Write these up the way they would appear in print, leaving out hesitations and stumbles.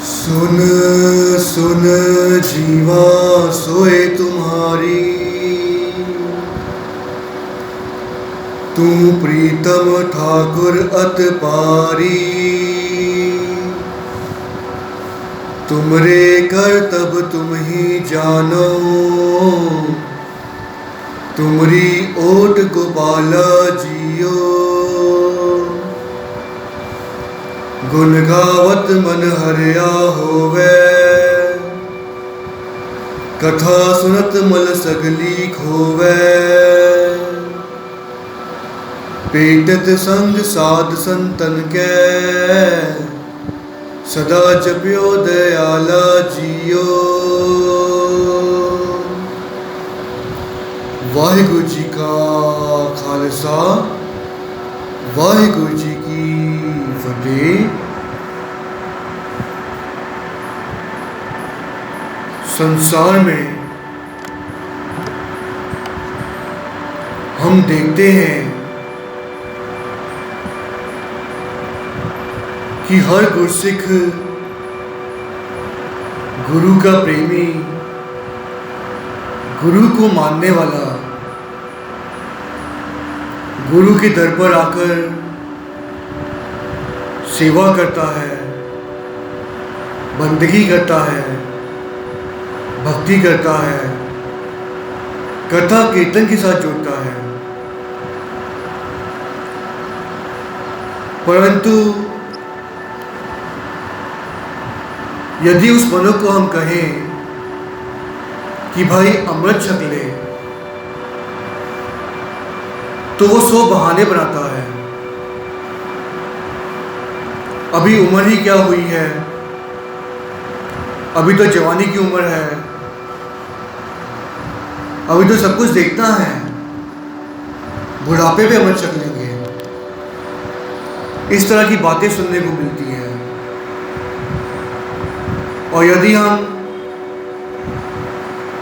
सुन सुन जीवा सोए तुम्हारी, तू प्रीतम ठाकुर अत पारी। तुमरे कर तब तुम ही जानो, तुमरी ओट गोपाला जियो। गुण गावत मन हरिया होवे, कथा सुनत मल सगली खोवे। पेटत संग साध संतन के, सदा जप्यो दयाला जियो। वाहिगुरु जी का खालसा, वाहिगुरु जी की फतेह। संसार में हम देखते हैं कि हर गुरसिख गुरु का प्रेमी, गुरु को मानने वाला, गुरु के दर पर आकर सेवा करता है, बंदगी करता है, भक्ति करता है, कथा कीर्तन के साथ जुड़ता है। परंतु यदि उस मनुष्य को हम कहें कि भाई अमृत छक ले, तो वो 100 बहाने बनाता है। अभी उम्र ही क्या हुई है, अभी तो जवानी की उम्र है, अभी तो सब कुछ देखना है, बुढ़ापे पे अमृत छक लेंगे। इस तरह की बातें सुनने को मिलती हैं। और यदि हम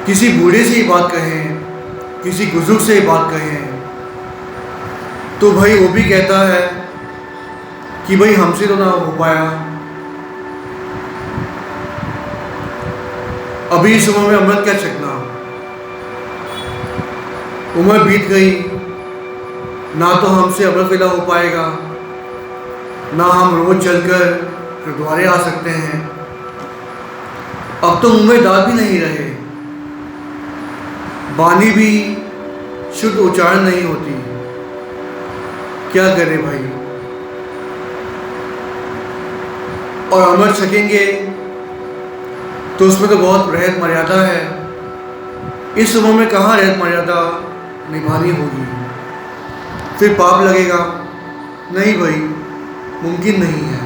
किसी बूढ़े से ये बात कहें, किसी बुजुर्ग से ये बात कहें, तो भाई वो भी कहता है कि भाई हमसे तो ना हो पाया, अभी इस उम्र में अमृत क्या छकना, उम्र बीत गई, ना तो हमसे अमृत वेला हो पाएगा, ना हम रोज चलकर गुरुद्वारे आ सकते हैं। अब तो मुंह में दांत भी नहीं रहे, वाणी भी शुद्ध उच्चारण नहीं होती, क्या करें भाई। और अमृत छकेंगे तो उसमें तो बहुत रहत मर्यादा है। इस उम्र में कहाँ रहत मर्यादा निभानी होगी, फिर पाप लगेगा। नहीं भाई, मुमकिन नहीं है।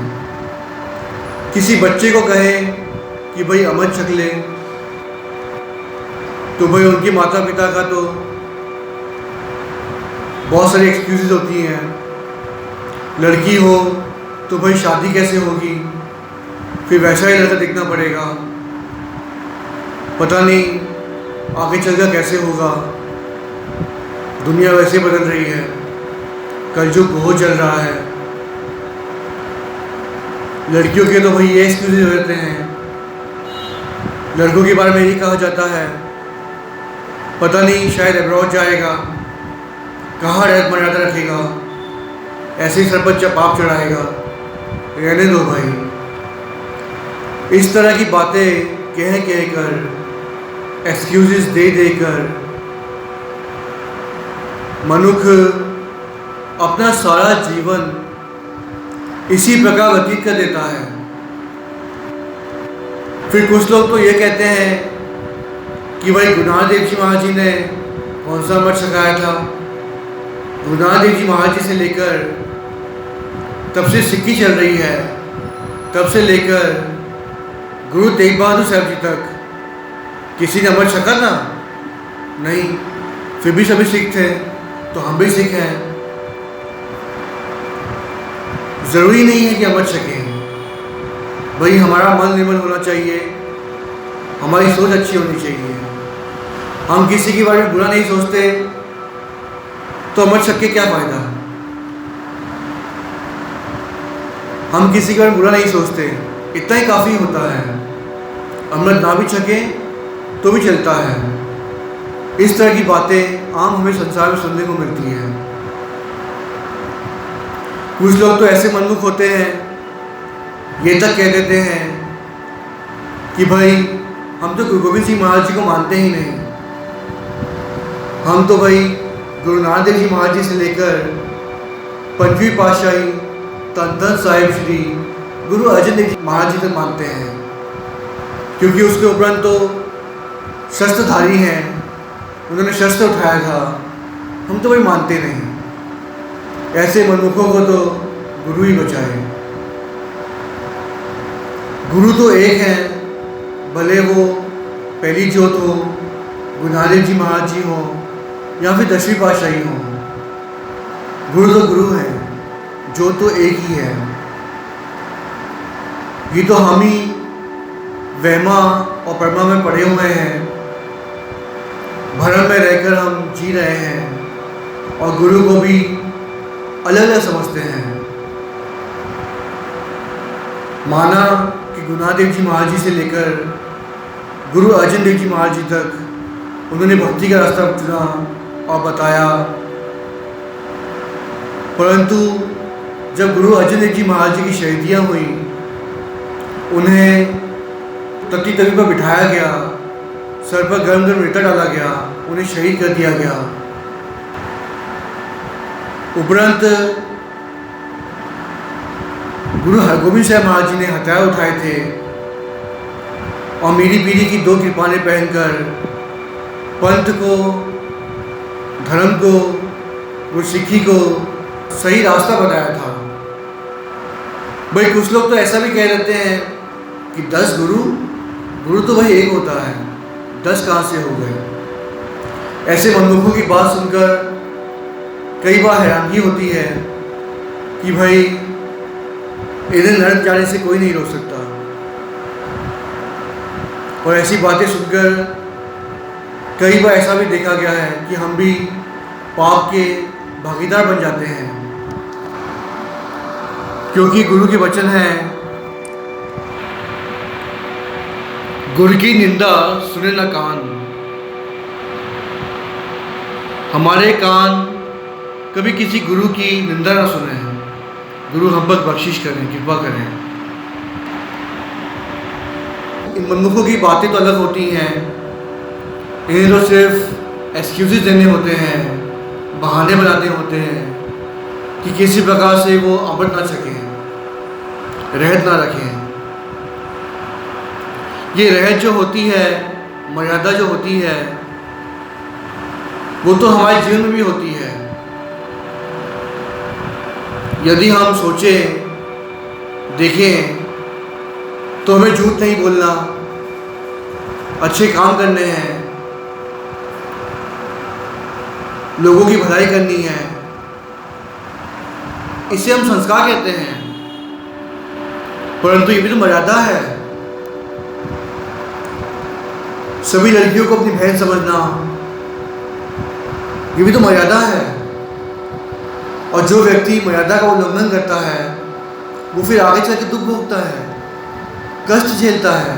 किसी बच्चे को कहें कि भाई अमृत छक ले, तो भाई उनके माता पिता का तो बहुत सारी एक्सक्यूजेस होती हैं। लड़की हो तो भाई शादी कैसे होगी, फिर वैसा ही लड़का देखना पड़ेगा, पता नहीं आगे चलकर कैसे होगा। दुनिया वैसे बदल रही है, कलयुग बहुत चल रहा है। लड़कियों के तो भाई ये एक्सक्यूजेस रहते हैं। लड़कों के बारे में यही कहा जाता है, पता नहीं शायद अब्रॉड जाएगा, कहाँ रहत मर्यादा रखेगा, ऐसे ही सर पर पाप चढ़ाएगा। रहने दो भाई। इस तरह की बातें कह कर, एक्सक्यूजेस दे देकर मनुष्य अपना सारा जीवन इसी प्रकार व्यतीत कर देता है। फिर कुछ लोग तो ये कहते हैं कि भाई गुरु नानक देव जी महाराज जी ने कौन सा अमृत छकाया था। गुरु नानक देव जी महाराज जी से लेकर तब से सिक्की चल रही है, तब से लेकर गुरु तेग बहादुर साहब जी तक किसी ने अमृत छका ना? नहीं। फिर भी सभी सिख थे, तो हम भी सिख हैं। ज़रूरी नहीं है कि अमृत छकें भाई। हमारा मन निर्मल होना चाहिए, हमारी सोच अच्छी होनी चाहिए। हम किसी के बारे में बुरा नहीं सोचते तो अमृत छक के क्या फ़ायदा। हम किसी के बारे में बुरा नहीं सोचते इतना ही काफ़ी होता है, अमृत ना भी छके तो भी चलता है। इस तरह की बातें आम हमें संसार में सुनने को मिलती हैं। कुछ लोग तो ऐसे मनमुख होते हैं, ये तक कह देते हैं कि भाई हम तो गुरु गोविंद सिंह महाराज जी को मानते ही नहीं, हम तो भाई गुरु नानक देव जी महाराज जी से लेकर पंचवीं पातशाही धन धन साहिब श्री गुरु अर्जन देव जी महाराज जी तक मानते हैं, क्योंकि उसके उपरांत तो शस्त्रधारी हैं, उन्होंने शस्त्र उठाया था। हम तो भाई मानते नहीं। ऐसे मनमुखों को तो गुरु ही बचाए। गुरु तो एक है, भले वो पहली ज्योत हो, गुरु नानक देव जी महाराज जी हो या फिर 10वीं पातशाही हो। गुरु तो गुरु है, ज्योत तो एक ही है। ये तो हम ही वहमा और परमा में पड़े हुए हैं, भरम में रहकर हम जी रहे हैं और गुरु को भी अलग अलग समझते हैं। माना कि गुरु नानक देव जी महाराज जी से लेकर गुरु अर्जन देव जी महाराज जी तक उन्होंने भक्ति का रास्ता चुना और बताया, परंतु जब गुरु अर्जन देव जी महाराज जी की शहीदियाँ हुई, उन्हें तख्ती तवी पर बिठाया गया, सर पर गर्म गर्म रेता डाला गया, उन्हें शहीद कर दिया गया। उपरांत गुरु हरगोबिंद साहब महाराज जी ने हथियार उठाए थे और मीरी पीरी की 2 कृपानें पहनकर पंथ को, धर्म को, गुरसिक्खी को सही रास्ता बताया था। भाई कुछ लोग तो ऐसा भी कह देते हैं कि 10 गुरु तो भाई एक होता है, 10 कहाँ से हो गए। ऐसे मनमुखों की बात सुनकर कई बार हैरानगी होती है कि भाई इन्हें नरक जाने से कोई नहीं रोक सकता। और ऐसी बातें सुनकर कई बार ऐसा भी देखा गया है कि हम भी पाप के भागीदार बन जाते हैं, क्योंकि गुरु के वचन है, गुरु की निंदा सुने न कान। हमारे कान कभी किसी गुरु की निंदा ना सुने। गुरु हम पर बख्शिश करें, कृपा करें। इन मनमुखों की बातें तो अलग होती हैं, इन्हें तो सिर्फ एक्सक्यूजेस देने होते हैं, बहाने बनाने होते हैं कि किसी प्रकार से वो अमृत ना छकें, रहत ना रखें। ये रहत जो होती है, मर्यादा जो होती है, वो तो हमारे जीवन में भी होती है। यदि हम सोचें, देखें, तो हमें झूठ नहीं बोलना, अच्छे काम करने हैं, लोगों की भलाई करनी है, इसे हम संस्कार कहते हैं। परंतु ये भी तो मर्यादा है। सभी लड़कियों को अपनी बहन समझना, ये भी तो मर्यादा है। और जो व्यक्ति मर्यादा का उल्लंघन करता है, वो फिर आगे चल के दुख भोगता है, कष्ट झेलता है,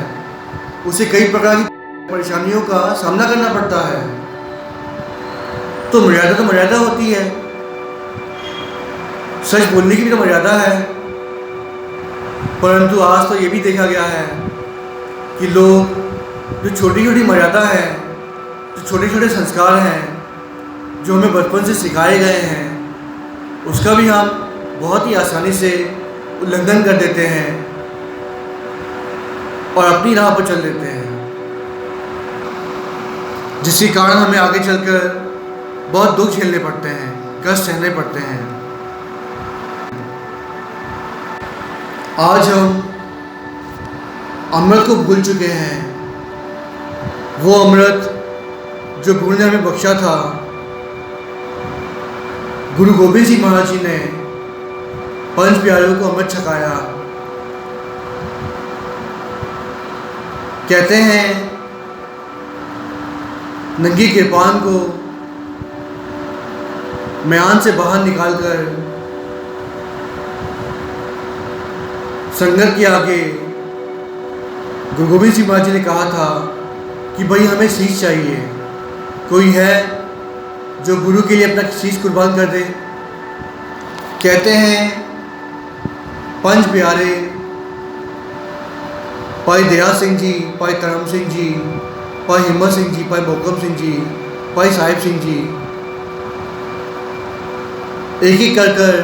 उसे कई प्रकार की परेशानियों का सामना करना पड़ता है। तो मर्यादा होती है। सच बोलने की भी तो मर्यादा है। परंतु आज तो ये भी देखा गया है कि लोग जो छोटी छोटी मर्यादा है, जो छोटे छोटे संस्कार हैं, जो हमें बचपन से सिखाए गए हैं, उसका भी हम बहुत ही आसानी से उल्लंघन कर देते हैं और अपनी राह पर चल देते हैं, जिसके कारण हमें आगे चलकर बहुत दुख झेलने पड़ते हैं, कष्ट सहने पड़ते हैं। आज हम अमृत को भूल चुके हैं, वो अमृत जो गुरु ने हमें बख्शा था। गुरु गोविंद सिंह महाराज जी ने पंच प्यारों को अमृत छकाया। कहते हैं नंगी कृपान को म्यान से बाहर निकालकर संगत के आगे गुरु गोबिंद सिंह महाराज जी ने कहा था कि भाई हमें शीश चाहिए, कोई है जो गुरु के लिए अपना शीश कुर्बान कर दे। कहते हैं पंज प्यारे भाई दया सिंह जी, भाई धर्म सिंह जी, भाई हिम्मत सिंह जी, भाई मोहकम सिंह जी, भाई साहिब सिंह जी एक एक कर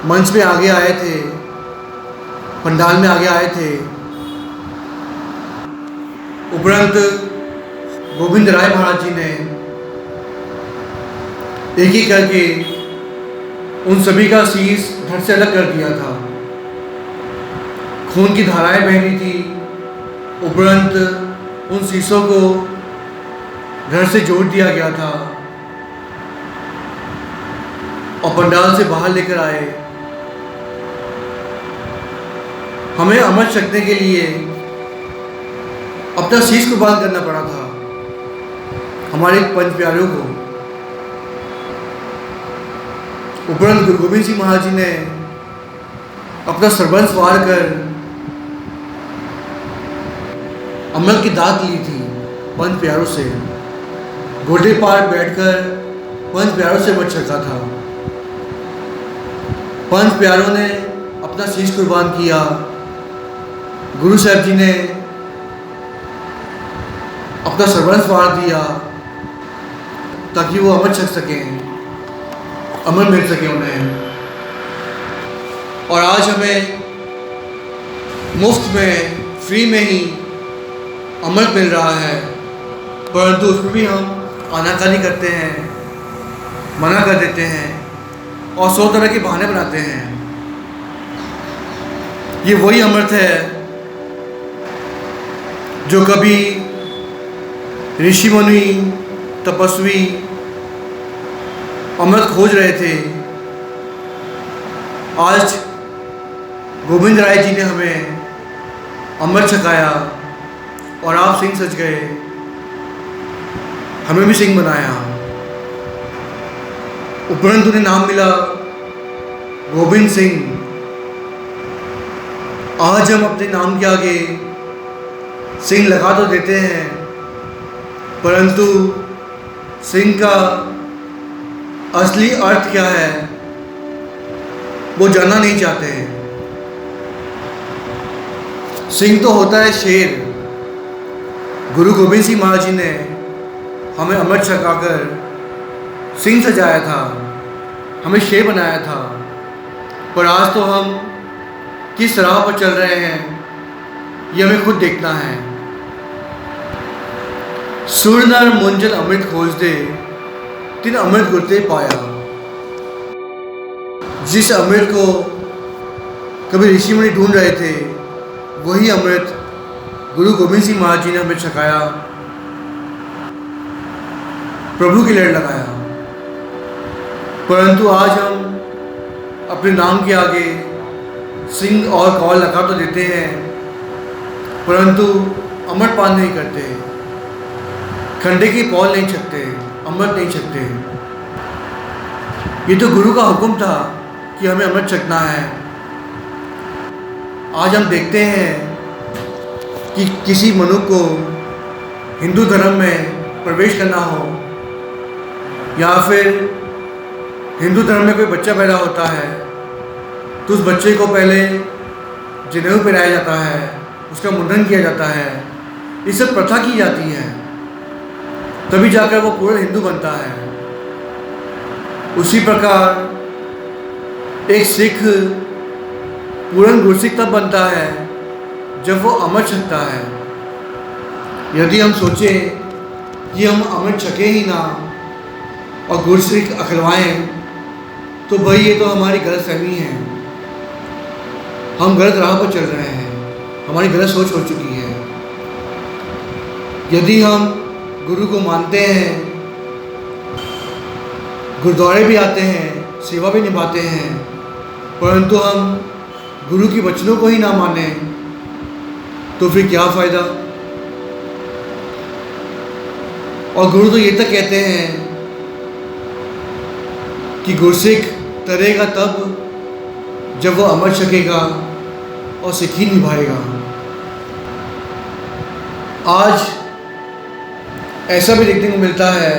मंच में आगे आए थे, पंडाल में आगे आए थे। उपरांत गोविंद राय महाराज जी ने एक एक करके उन सभी का शीश धड़ से अलग कर दिया था। खून की धाराएं बह रही थी। उपरांत उन शीशों को धड़ से जोड़ दिया गया था और पंडाल से बाहर लेकर आए। हमें अमर शक्ति के लिए अपना शीश कुर्बान करना पड़ा था हमारे पंच प्यारों को। उपरांत गुरु गोबिंद सिंह महाराज जी ने अपना सर्बंस वार कर अमृत की दात ली थी पंच प्यारों से। घोड़े पर बैठकर पंच प्यारों से अमृत छका था। पंच प्यारों ने अपना शीश कुर्बान किया। गुरु साहब जी ने अपना सर्वंस वार दिया ताकि वो अमर छक सकें, अमर मिल सके उन्हें। और आज हमें मुफ्त में, फ्री में ही अमृत मिल रहा है, परंतु उसमें भी हम आनाकानी करते हैं, मना कर देते हैं और 100 तरह के बहाने बनाते हैं। ये वही अमृत है जो कभी ऋषि मुनि तपस्वी अमृत खोज रहे थे। आज गोविंद राय जी ने हमें अमृत छकाया और आप सिंह सज गए, हमें भी सिंह बनाया। उपरंत उन्हें नाम मिला गोविंद सिंह। आज हम अपने नाम के आगे सिंह लगा तो देते हैं, परंतु सिंह का असली अर्थ क्या है वो जानना नहीं चाहते हैं। सिंह तो होता है शेर। गुरु गोबिंद सिंह महाराज जी ने हमें अमृत छकाकर सिंह सजाया था, हमें शेर बनाया था। पर आज तो हम किस राह पर चल रहे हैं ये हमें खुद देखना है। सुर नर मुंजन अमृत खोज दे, तिन अमृत गुरते पाया। जिस अमृत को कभी ऋषि मुनि ढूंढ रहे थे वही अमृत गुरु गोबिंद सिंह महाराज जी ने हमें छकाया, प्रभु की लड़ लगाया। परंतु आज हम अपने नाम के आगे सिंह और कौल लगा तो देते हैं, परंतु अमृत पान नहीं करते, खंडे की पौल नहीं छकते, अमृत नहीं छकते। ये तो गुरु का हुक्म था कि हमें अमृत छकना है। आज हम देखते हैं कि किसी मनुष्य को हिंदू धर्म में प्रवेश करना हो या फिर हिंदू धर्म में कोई बच्चा पैदा होता है तो उस बच्चे को पहले जनेऊ पहनाया जाता है, उसका मुंडन किया जाता है, ये सब प्रथा की जाती है, तभी जाकर वो पूर्ण हिंदू बनता है। उसी प्रकार एक सिख पूर्ण गुरसिख तब बनता है जब वो अमृत छकता है। यदि हम सोचें कि हम अमृत छके ही ना और गुरसिख अखलवाएं तो भाई ये तो हमारी गलतफहमी है, हम गलत राह पर चल रहे हैं, हमारी गलत सोच हो चुकी है। यदि हम गुरु को मानते हैं, गुरुद्वारे भी आते हैं, सेवा भी निभाते हैं, परंतु हम गुरु की वचनों को ही ना माने तो फिर क्या फ़ायदा। और गुरु तो ये तक कहते हैं कि गुरसिख तरेगा तब जब वो अमृत छकेगा और सिख ही निभाएगा। आज ऐसा भी देखने को मिलता है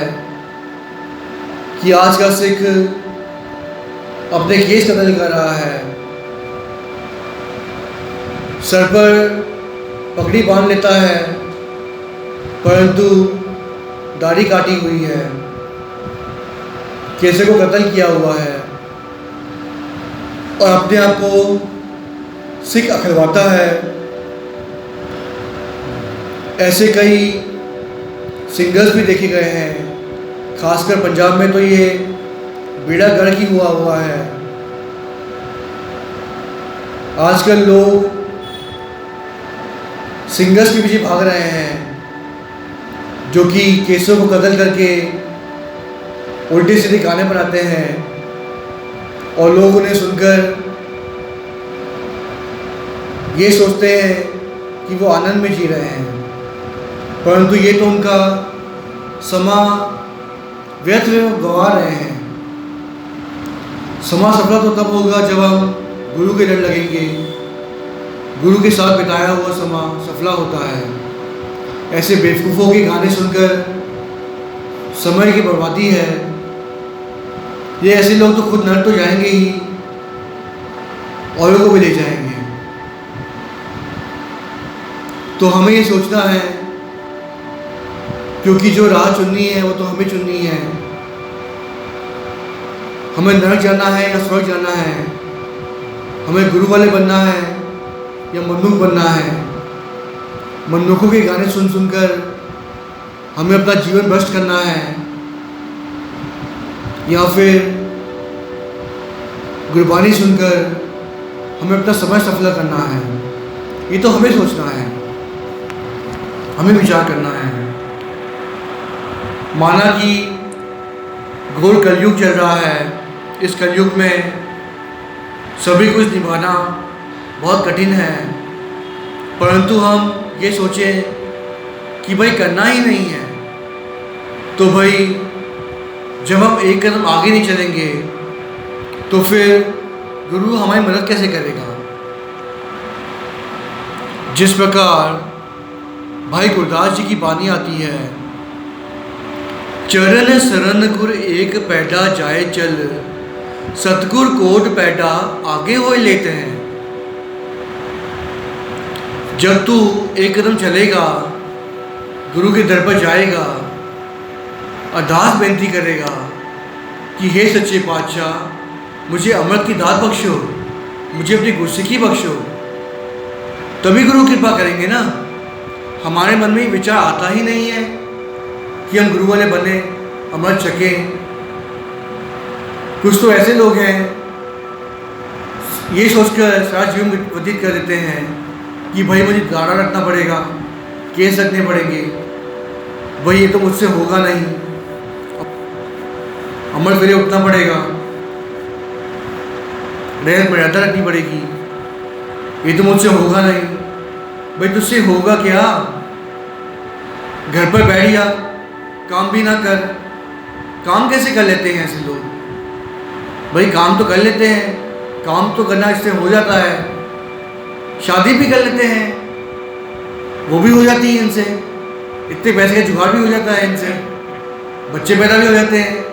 कि आज का सिख अपने केस कत्ल कर रहा है, सर पर पगड़ी बांध लेता है परंतु दाढ़ी काटी हुई है, कैसे को कत्ल किया हुआ है और अपने आप को सिख अखलवाता है। ऐसे कई सिंगर्स भी देखे गए हैं, खासकर पंजाब में तो ये बेड़ा गर्क ही हुआ है। आजकल लोग सिंगर्स के पीछे भाग रहे हैं जो कि केसों को कत्ल करके उल्टे सीधे गाने बनाते हैं और लोग उन्हें सुनकर ये सोचते हैं कि वो आनंद में जी रहे हैं, परंतु ये तो उनका समा व्यर्थ में गंवा रहे हैं। समा सफल तो तब होगा जब हम गुरु के लड़ लगेंगे, गुरु के साथ बिताया हुआ समा सफला होता है। ऐसे बेवकूफ़ों के गाने सुनकर समय की बर्बादी है। ये ऐसे लोग तो खुद नर तो जाएंगे ही, औरों को भी ले जाएंगे। तो हमें ये सोचना है, क्योंकि जो राह चुननी है वो तो हमें चुननी है। हमें नरक जाना है या स्वर्ग जाना है, हमें गुरु वाले बनना है या मन्नुख बनना है। मन्नुखों के गाने सुन सुनकर हमें अपना जीवन भ्रष्ट करना है या फिर गुरबानी सुनकर हमें अपना समय सफल करना है। ये तो हमें सोचना है, हमें विचार करना है। माना कि घोर कलयुग चल रहा है, इस कलयुग में सभी कुछ निभाना बहुत कठिन है, परंतु हम ये सोचें कि भाई करना ही नहीं है तो भाई जब हम एक कदम आगे नहीं चलेंगे तो फिर गुरु हमारी मदद कैसे करेगा। जिस प्रकार भाई गुरदास जी की बानी आती है, चरण शरण गुर एक पैडा जाए चल, सतगुर कोट पैडा आगे हो लेते हैं। जब तू एक कदम चलेगा, गुरु के दर पर जाएगा, अरदास बेनती करेगा कि हे सच्चे पातशाह मुझे अमृत की दात बख्शो, मुझे अपनी गुरसिखी बख्शो, तभी गुरु कृपा करेंगे ना। हमारे मन में विचार आता ही नहीं है कि हम गुरु वाले बने, अमृत चखें। कुछ तो ऐसे लोग हैं ये सोचकर सारा जीवन व्यतीत कर देते हैं कि भाई मुझे दाढ़ा रखना पड़ेगा, केस रखने पड़ेंगे, भाई ये तो मुझसे होगा नहीं, अमृत वेले उठना पड़ेगा, रहत मर्यादा रखनी पड़ेगी, ये तो मुझसे होगा नहीं। भाई तुझसे होगा क्या? घर पर बैठ जा, काम भी ना कर। काम कैसे कर लेते हैं ऐसे लोग? भाई काम तो कर लेते हैं, काम तो करना इससे हो जाता है, शादी भी कर लेते हैं, वो भी हो जाती है इनसे, इतने पैसे का जुगाड़ भी हो जाता है इनसे, बच्चे पैदा भी हो जाते हैं,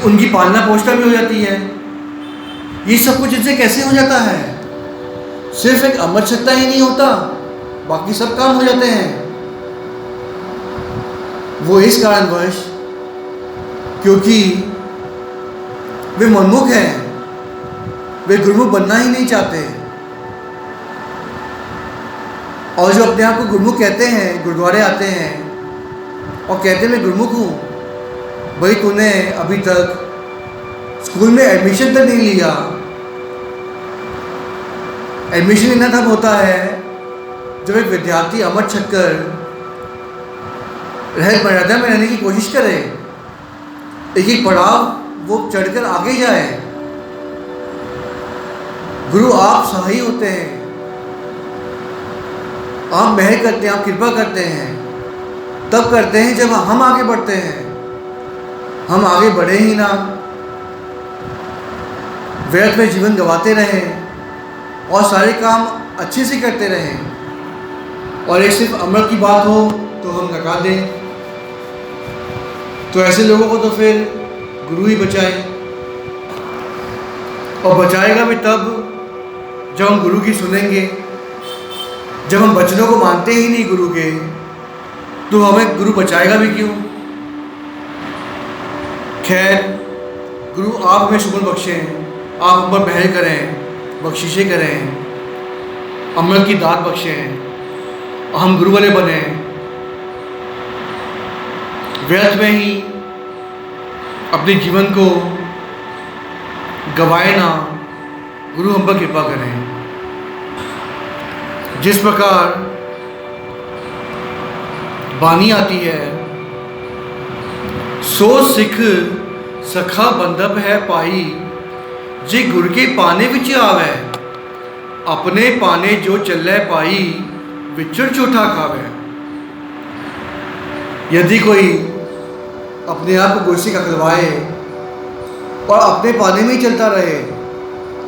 उनकी पालना पोषणा भी हो जाती है। ये सब कुछ इनसे कैसे हो जाता है? सिर्फ एक अमृत सत्ता ही नहीं होता, बाकी सब काम हो जाते हैं। वो इस कारणवश क्योंकि वे मनमुख हैं, वे गुरुमुख बनना ही नहीं चाहते। और जो अपने आप को गुरुमुख कहते हैं, गुरुद्वारे आते हैं और कहते हैं मैं गुरुमुख हूँ। भाई तूने अभी तक स्कूल में एडमिशन तक नहीं लिया। एडमिशन लेना तब होता है जब एक विद्यार्थी अमृत छककर रहत मर्यादा में रहने की कोशिश करे, एक एक पड़ाव वो चढ़कर आगे जाए। गुरु आप सहाय होते हैं, आप मेहर करते हैं, आप कृपा करते हैं, तब करते हैं जब हम आगे बढ़ते हैं। हम आगे बढ़े ही ना, व्यर्थ में जीवन गंवाते रहें और सारे काम अच्छे से करते रहें, और एक सिर्फ अमृत की बात हो तो हम लगा दें। तो ऐसे लोगों को तो फिर गुरु ही बचाए, और बचाएगा भी तब जब हम गुरु की सुनेंगे। जब हम वचनों को मानते ही नहीं गुरु के, तो हमें गुरु बचाएगा भी क्यों। खैर, गुरु आप हमें शुभ बख्शें, आप हम पर पहल करें, बख्शिशें करें, अमृत की दात बख्शें, और हम गुरु वाले बने। व्यर्थ में ही अपने जीवन को गवाए ना, गुरु हम पर कृपा करें। जिस प्रकार बानी आती है, सो सिख सखा बंधप है पाई, जे गुर के पाने विच आवे, अपने पाने जो चले पाई, विचर चोठा खावे। यदि कोई अपने आप को गुरु से अकलवाए और अपने पाने में ही चलता रहे,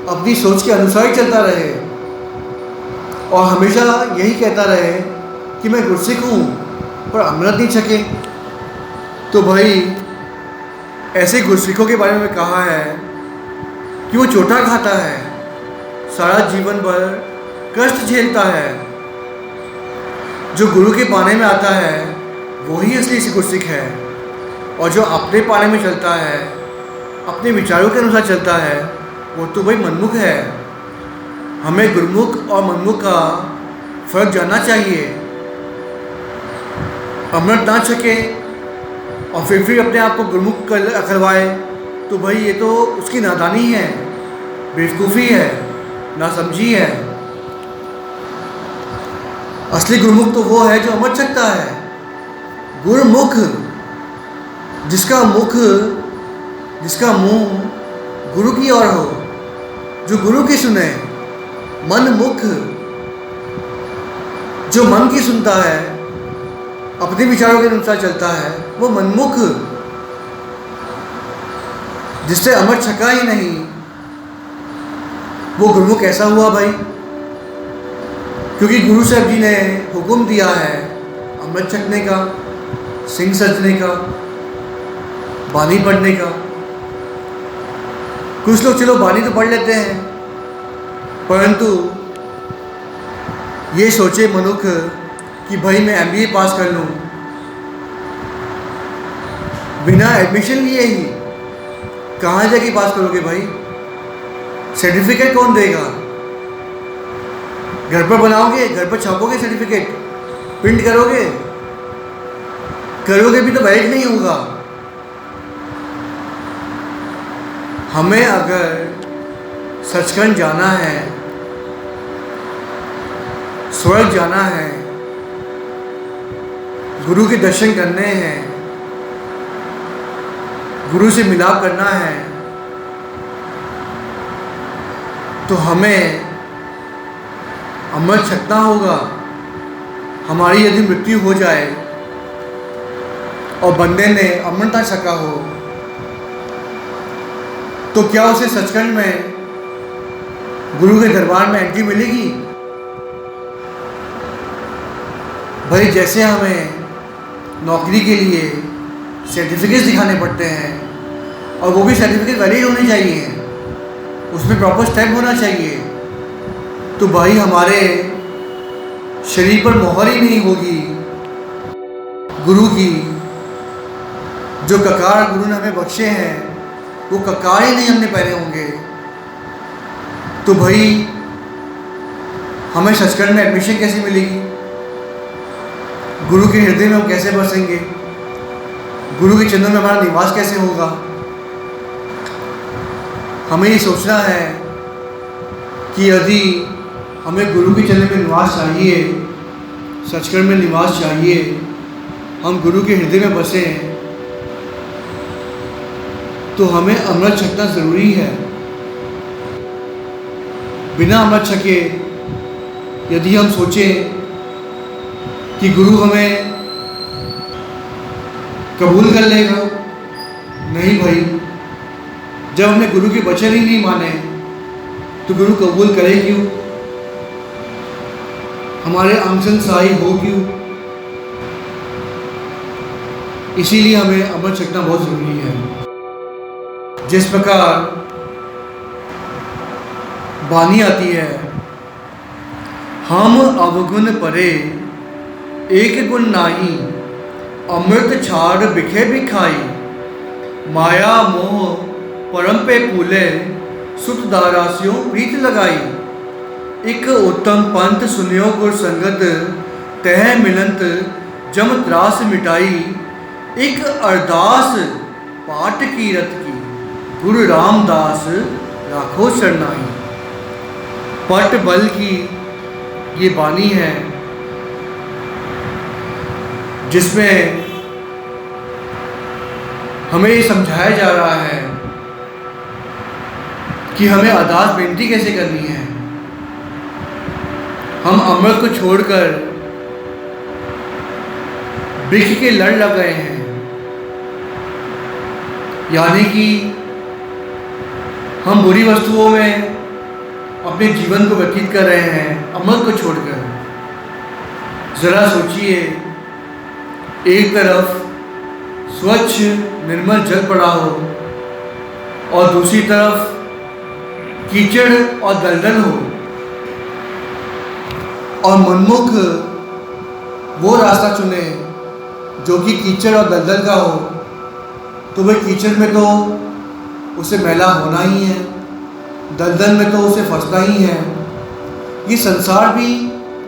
अपनी सोच के अनुसार ही चलता रहे, और हमेशा यही कहता रहे कि मैं गुरसिख हूँ, पर अमृत नहीं छके, तो भाई ऐसे गुरसिखों के बारे में कहा है कि वो चोटा खाता है, सारा जीवन भर कष्ट झेलता है। जो गुरु के पाने में आता है वही असली गुरसिख है, और जो अपने पाने में चलता है, अपने विचारों के अनुसार चलता है, वो तो भाई मनमुख है। हमें गुरुमुख और मनमुख का फर्क जानना चाहिए। अमृत ना छके और फिर अपने आप को गुरुमुख अखलवाए, तो भाई ये तो उसकी नादानी है, बेवकूफ़ी है, नासमझी है। असली गुरुमुख तो वो है जो अमृत छकता है। गुरुमुख जिसका मुंह गुरु की ओर हो, जो गुरु की सुने। मनमुख जो मन की सुनता है, अपने विचारों के अनुसार चलता है, वो मनमुख। जिससे अमृत छका ही नहीं, वो गुरुमुख कैसा हुआ भाई? क्योंकि गुरु साहब जी ने हुक्म दिया है अमृत छकने का, सिंह सजने का, बानी पढ़ने का। कुछ लोग चलो बानी तो पढ़ लेते हैं, परंतु ये सोचे मनुख कि भाई मैं MBA पास कर लूँ, बिना एडमिशन लिए ही कहाँ जाके पास करोगे भाई? सर्टिफिकेट कौन देगा? घर पर बनाओगे, घर पर छापोगे सर्टिफिकेट, प्रिंट करोगे भी तो वैलिड नहीं होगा। हमें अगर सचखंड जाना है, स्वर्ग जाना है, गुरु के दर्शन करने हैं, गुरु से मिलाप करना है, तो हमें अमृत छकना होगा। हमारी यदि मृत्यु हो जाए और बंदे ने अमृत ना छका हो, तो क्या उसे सचखंड में गुरु के दरबार में एंट्री मिलेगी? भाई जैसे हमें नौकरी के लिए सर्टिफिकेट्स दिखाने पड़ते हैं, और वो भी सर्टिफिकेट वैलिड होने चाहिए, उसमें प्रॉपर स्टेप होना चाहिए, तो भाई हमारे शरीर पर मोहर ही नहीं होगी गुरु की। जो ककार गुरु ने हमें बख्शे हैं, वो ककार ही नहीं हमने पहने होंगे, तो भाई हमें सचखंड में एडमिशन कैसे मिलेगी? गुरु के हृदय में हम कैसे बसेंगे? गुरु के चरणों में हमारा निवास कैसे होगा? हमें ये सोचना है कि यदि हमें गुरु के चरण में निवास चाहिए, सचखंड में निवास चाहिए, हम गुरु के हृदय में बसें, तो हमें अमृत छकना ज़रूरी है। बिना अमृत छके यदि हम सोचें कि गुरु हमें कबूल कर लेगा, नहीं भाई। जब हमने गुरु के वचन ही नहीं माने, तो गुरु कबूल करे क्यों? हमारे अमसन साई हो क्यों, इसीलिए हमें अमृत छकना बहुत ज़रूरी है। जिस प्रकार बानी आती है, हम अवगुण परे एक गुण नाही, अमृत छाड़ बिखे बिखाई, माया मोह परम पे कूले, सुत दारास्यों प्रीत लगाई। एक उत्तम पंथ सुनियो गुर संगत, तह मिलंत जम त्रास मिटाई। एक अरदास पाठ कीरत की, गुरु रामदास राखो शरणाई। पट बल की ये बानी है, जिसमें हमें ये समझाया जा रहा है कि हमें अरदास बेनती कैसे करनी है। हम अमृत को छोड़कर बिख के लड़ लग गए हैं, यानी कि हम बुरी वस्तुओं में अपने जीवन को व्यतीत कर रहे हैं अमृत को छोड़कर। ज़रा सोचिए, एक तरफ स्वच्छ निर्मल जल पड़ा हो और दूसरी तरफ कीचड़ और दलदल हो, और मनमुख वो रास्ता चुने जो कि कीचड़ और दलदल का हो, तो वह कीचड़ में तो उसे मैला होना ही है, दलदल में तो उसे फंसना ही है। ये संसार भी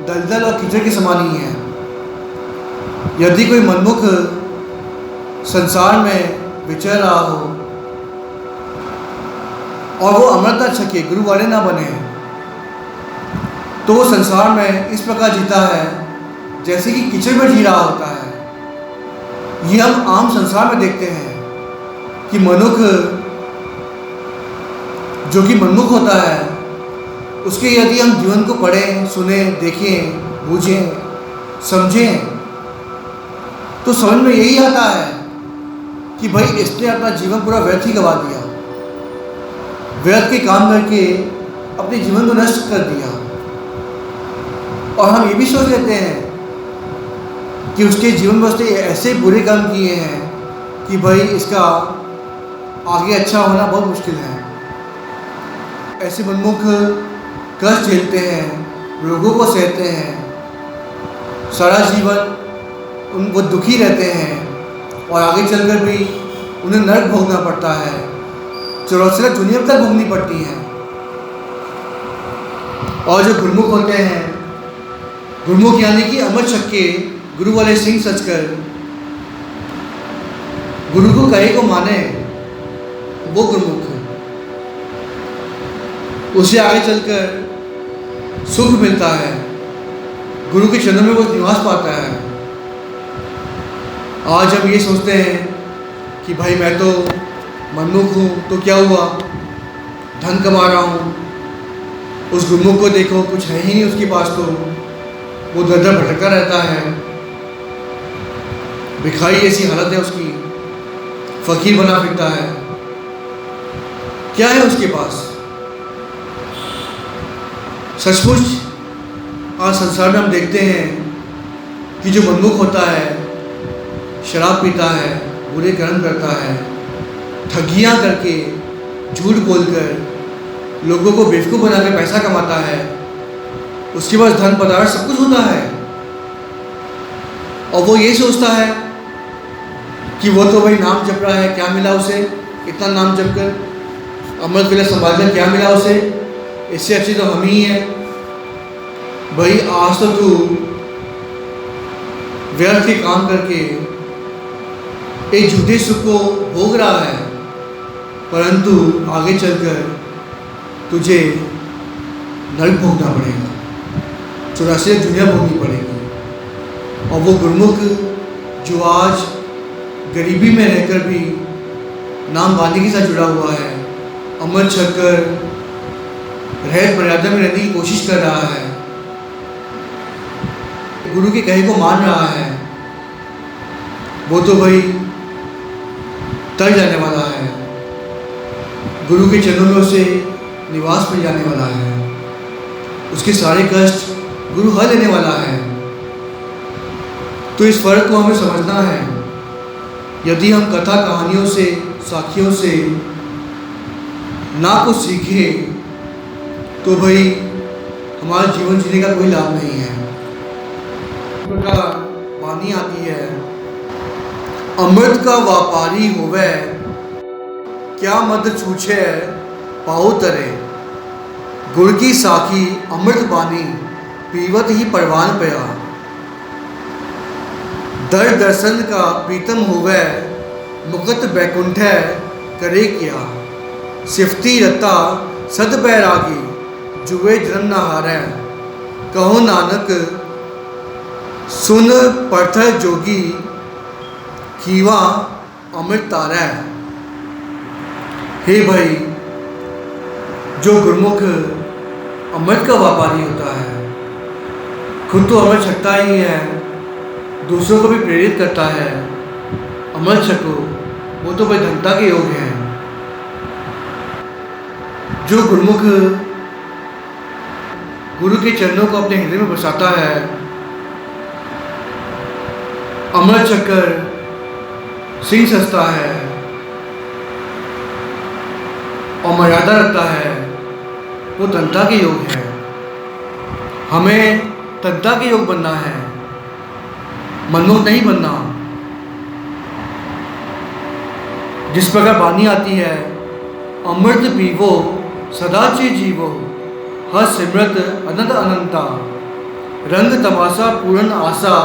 दलदल और कीचड़ के समान ही है। यदि कोई मनमुख संसार में विचर रहा हो और वो अमृत ना छके, गुरु वाले ना बने, तो वो संसार में इस प्रकार जीता है जैसे कि कीचड़ में जी रहा होता है। ये हम आम संसार में देखते हैं कि मनुष्य जो कि मनमुख होता है, उसके यदि हम जीवन को पढ़ें, सुनें, देखें, बूझें, समझें, तो समझ में यही आता है कि भाई इसने अपना जीवन पूरा व्यर्थ ही गवा दिया, व्यर्थ के काम करके अपने जीवन को नष्ट कर दिया। और हम ये भी सोच लेते हैं कि उसके जीवन में उसने ऐसे बुरे काम किए हैं कि भाई इसका आगे अच्छा होना बहुत मुश्किल है। ऐसे मनमुख कष्ट झेलते हैं, रोगों को सहते हैं, सारा जीवन वो दुखी रहते हैं और आगे चलकर भी उन्हें नरक भोगना पड़ता है, 84 दुनिया तक भोगनी पड़ती है। और जो गुरुमुख होते हैं, गुरुमुख यानी कि अमृत छक के गुरु वाले सिंह सचकर गुरु को कहे को माने, वो गुरुमुख है। उसे आगे चलकर सुख मिलता है, गुरु के चरणों में वो निवास पाता है। आज हम ये सोचते हैं कि भाई मैं तो मनमुख हूँ, तो क्या हुआ, धन कमा रहा हूँ। उस गुरुमुख को देखो, कुछ है ही नहीं उसके पास, तो वो दर भटका रहता है, भिखारी ऐसी हालत है उसकी, फकीर बना फिरता है। क्या है उसके पास? सचमुच आज संसार में हम देखते हैं कि जो मनमुख होता है, शराब पीता है, बुरे कर्म करता है, ठगियाँ करके, झूठ बोलकर लोगों को बेवकूफ़ बना के पैसा कमाता है, उसके पास धन पदार्थ सब कुछ होता है, और वो ये सोचता है कि वो तो भाई नाम जप रहा है, क्या मिला उसे इतना नाम जप कर, अमृत वेला संभाल कर क्या मिला उसे, इससे अच्छी तो हम ही हैं। भाई आज तो तू व्यर्थ के काम करके एक झूठे सुख को भोग रहा है, परंतु आगे चलकर तुझे नरक भोगना पड़ेगा, 84 दुनिया भोगनी पड़ेगी। और वो गुरुमुख जो आज गरीबी में रहकर भी नाम बानी के साथ जुड़ा हुआ है, अमृत छककर रहत मर्यादा में रहने की कोशिश कर रहा है, गुरु के कहे को मान रहा है, वो तो भाई तर जाने वाला है, गुरु के चरणों में उसे निवास मिल जाने वाला है। उसके सारे कष्ट गुरु हर लेने वाला है। तो इस फर्क को हमें समझना है। यदि हम कथा कहानियों से, साखियों से ना कुछ सीखे तो भाई हमारा जीवन जीने का कोई लाभ नहीं है। इस प्रकार वाणी आती है, अमृत का व्यापारी होवे, क्या मद छूछे पाओ तरे। गुड़ की साखी अमृत बानी, पीवत ही परवान पया। दर दर्शन का प्रीतम होवे, मुकत बैकुंठ करे क्या। सिफती रता सद बैरागी, जुए जन्म न हारै। कहो नानक सुन पढ़त जोगी, खीवा अमृत तारै। हे भाई, जो गुरमुख अमृत का व्यापारी होता है, खुद तो अमृत छकता ही है, दूसरों को भी प्रेरित करता है अमृत छको, वो तो भाई धनता के योग हैं। जो गुरमुख गुरु के चरणों को अपने हृदय में बसाता है, अमृत छककर सिंह सजता है और मर्यादा रखता है, वो तंता के योग है। हमें तंता के योग बनना है, मनमुख नहीं बनना। जिस प्रकार वाणी आती है, अमृत पीवो सदा चे जीवो, हर सिमरत अनंत अनंता। रंग तमाशा पूर्ण आशा,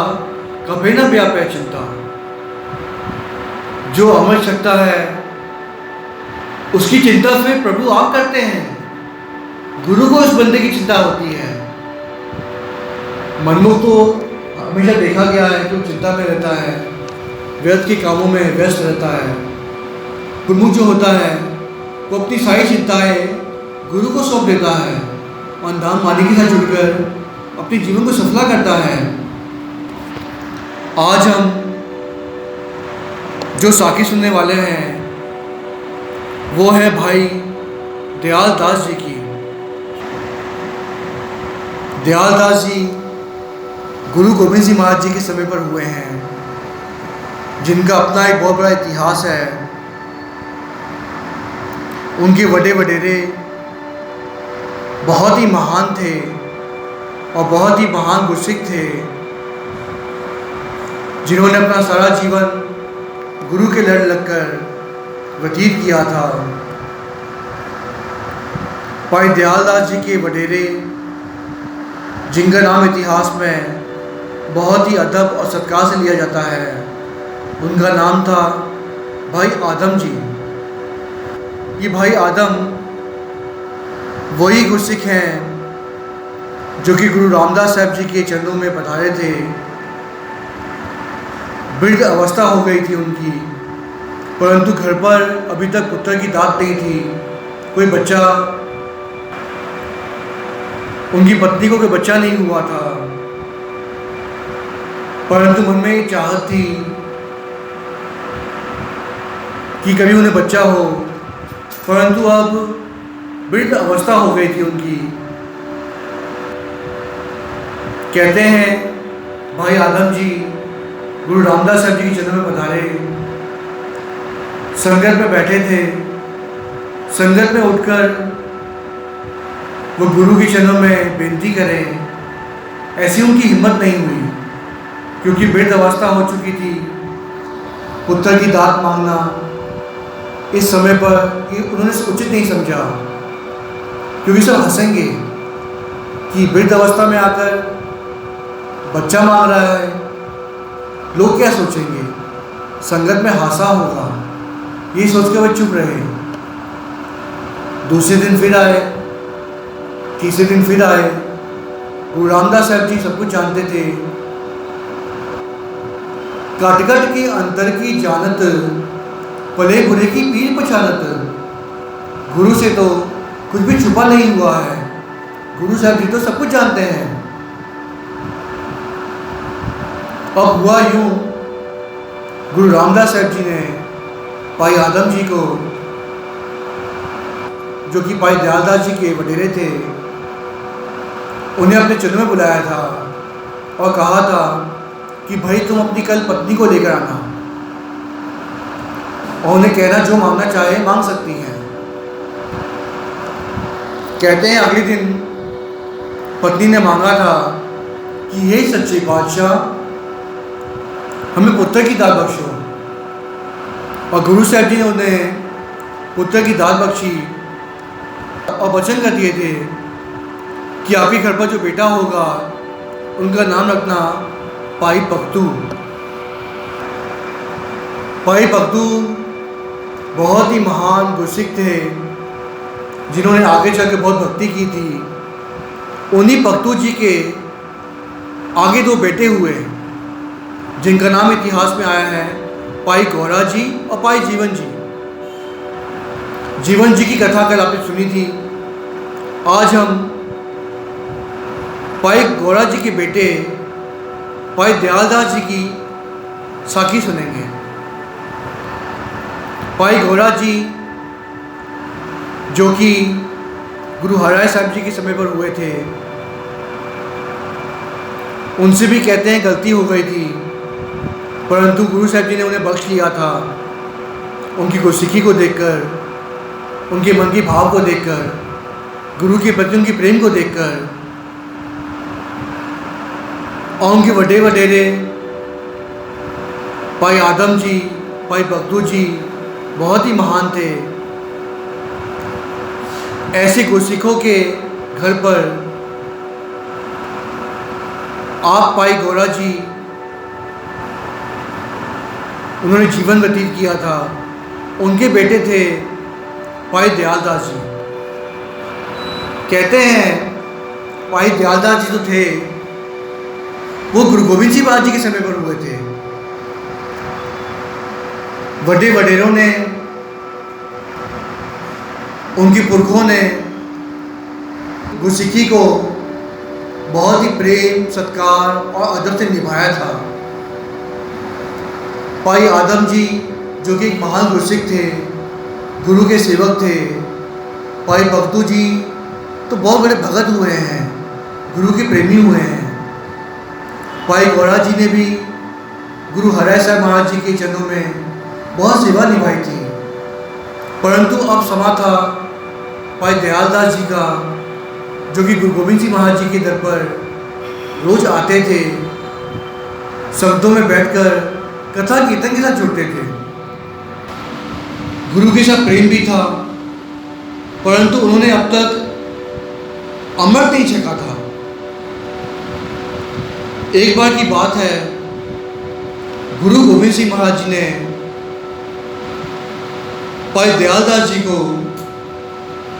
कभी न व्यापै चिंता। जो अमृत छकता है उसकी चिंता फिर प्रभु आप करते हैं। गुरु को उस बंदे की चिंता होती है। मनमुख तो हमेशा देखा गया है कि चिंता में रहता है, व्यर्थ के कामों में व्यस्त रहता है। गुरमुख जो होता है वो अपनी सारी चिंताएं गुरु को सौंप देता है और नाम मालिक के साथ जुड़कर अपने जीवन को सफला करता है। आज हम जो साखी सुनने वाले हैं वो है भाई दयाल दास जी की। दयाल दास जी गुरु गोविंद सिंह महाराज जी के समय पर हुए हैं, जिनका अपना एक बहुत बड़ा इतिहास है। उनके बड़े वडेरे बहुत ही महान थे और बहुत ही महान गुरसिक थे, जिन्होंने अपना सारा जीवन गुरु के लड़ लगकर व्यतीत किया था। भाई दयाल दास जी के वडेरे, जिनका नाम इतिहास में बहुत ही अदब और सत्कार से लिया जाता है, उनका नाम था भाई आदम जी। ये भाई आदम वही गुरसिक हैं जो कि गुरु रामदास साहब जी के चरणों में पधारे थे। वृद्ध अवस्था हो गई थी उनकी, परंतु घर पर अभी तक पुत्र की दात नहीं थी, कोई बच्चा, उनकी पत्नी को कोई बच्चा नहीं हुआ था। परंतु मन में एक चाहत थी कि कभी उन्हें बच्चा हो, परंतु अब वृद्ध अवस्था हो गई थी उनकी। कहते हैं भाई आदम जी गुरु रामदास साहब जी के चरणों में पधारे, संगत में बैठे थे। संगत में उठकर वो गुरु के चरणों में बेनती करें, ऐसी उनकी हिम्मत नहीं हुई, क्योंकि वृद्ध अवस्था हो चुकी थी। पुत्र की दात मांगना इस समय पर उन्होंने उचित नहीं समझा, क्योंकि सब हंसेंगे कि वृद्ध अवस्था में आकर बच्चा मांग रहा है, लोग क्या सोचेंगे, संगत में हासा होगा, ये सोच के वो चुप रहे। दूसरे दिन फिर आए, तीसरे दिन फिर आए। गुरु रामदास साहब जी सब कुछ जानते थे। काटकट के अंतर की जानत, भले बुरे की पीर पहचानत। गुरु से तो कुछ भी छुपा नहीं हुआ है, गुरु साहब जी तो सब कुछ जानते हैं। अब हुआ यूं, गुरु रामदास साहब जी ने भाई आदम जी को, जो कि भाई दयाल दास जी के वडेरे थे, उन्हें अपने चरणों में बुलाया था और कहा था कि भाई तुम अपनी कल पत्नी को लेकर आना और उन्हें कहना जो मांगना चाहे मांग सकती हैं। कहते हैं अगले दिन पत्नी ने मांगा था कि हे सच्चे बादशाह, हमें पुत्र की दात बख्शो। और गुरु साहब जी ने उन्हें पुत्र की दात बख्शी और वचन कर दिए थे कि आपके घर पर जो बेटा होगा उनका नाम रखना पाई पख्तू। पाई पख्तू बहुत ही महान गुरसिक थे जिन्होंने आगे चल के बहुत भक्ति की थी। उन्हीं पख्तू जी के आगे दो बेटे हुए जिनका नाम इतिहास में आया है पाई गौरा जी और पाई जीवन जी। जीवन जी की कथा कल आपने सुनी थी। आज हम पाई गौरा जी के बेटे पाई दयालदास जी की साखी सुनेंगे। पाई गौरा जी जो कि गुरु हराय साहब जी के समय पर हुए थे, उनसे भी कहते हैं गलती हो गई थी, परंतु गुरु साहब जी ने उन्हें बख्श लिया था। उनकी गुरसिक्खी को देखकर, उनके मन के भाव को देखकर, गुरु के प्रति उनके प्रेम को देखकर, और उनके वडे वडेरे पाई आदम जी, पाई बगदू जी बहुत ही महान थे। ऐसे गुरसिखों के घर पर आप पाई गौरा जी उन्होंने जीवन व्यतीत किया था। उनके बेटे थे पाई दयालदास जी। कहते हैं पाई दयालदास जी जो थे वो गुरु गोविंद सिंह महाराज जी के समय पर हुए थे। वडे वडेरों ने, उनके पुरखों ने गुरसिक्खी को बहुत ही प्रेम, सत्कार और अदब से निभाया था। पाई आदम जी जो कि एक महान गुरसिक थे, गुरु के सेवक थे। पाई बगदू जी तो बहुत बड़े भगत हुए हैं, गुरु के प्रेमी हुए हैं। पाई गौरा जी ने भी गुरु हराय साहब महाराज जी के चरणों में बहुत सेवा निभाई थी। परंतु अब समा था पाई दयालदास जी का, जो कि गुरु गोविंद सिंह महाराज जी के दर पर रोज आते थे, शब्दों में बैठकर कथा कीर्तन के साथ जुड़ते थे। गुरु के साथ प्रेम भी था, परंतु उन्होंने अब तक अमृत नहीं छका था। एक बार की बात है, गुरु गोविंद सिंह महाराज जी ने पाई दयालदास जी को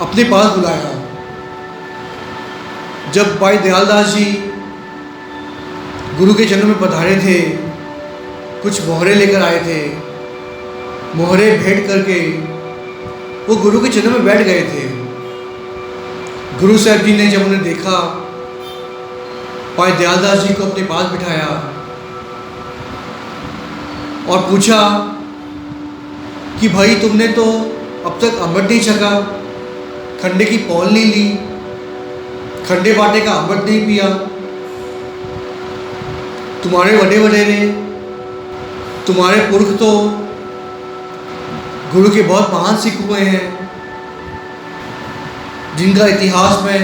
अपने पास बुलाया। जब पाई दयालदास जी गुरु के चरणों में पधारे थे, कुछ मोहरे लेकर आए थे। मोहरे भेंट करके वो गुरु के चरणों में बैठ गए थे। गुरु साहब जी ने जब उन्हें देखा, पाई दयालदास जी को अपने पास बिठाया और पूछा कि भाई तुमने तो अब तक अमृत नहीं छका, खंडे की पौल नहीं ली, खंडे बाटे का अमृत नहीं पिया। तुम्हारे वडे वडेरे, तुम्हारे पुरख तो गुरु के बहुत महान सिख हुए हैं, जिनका इतिहास में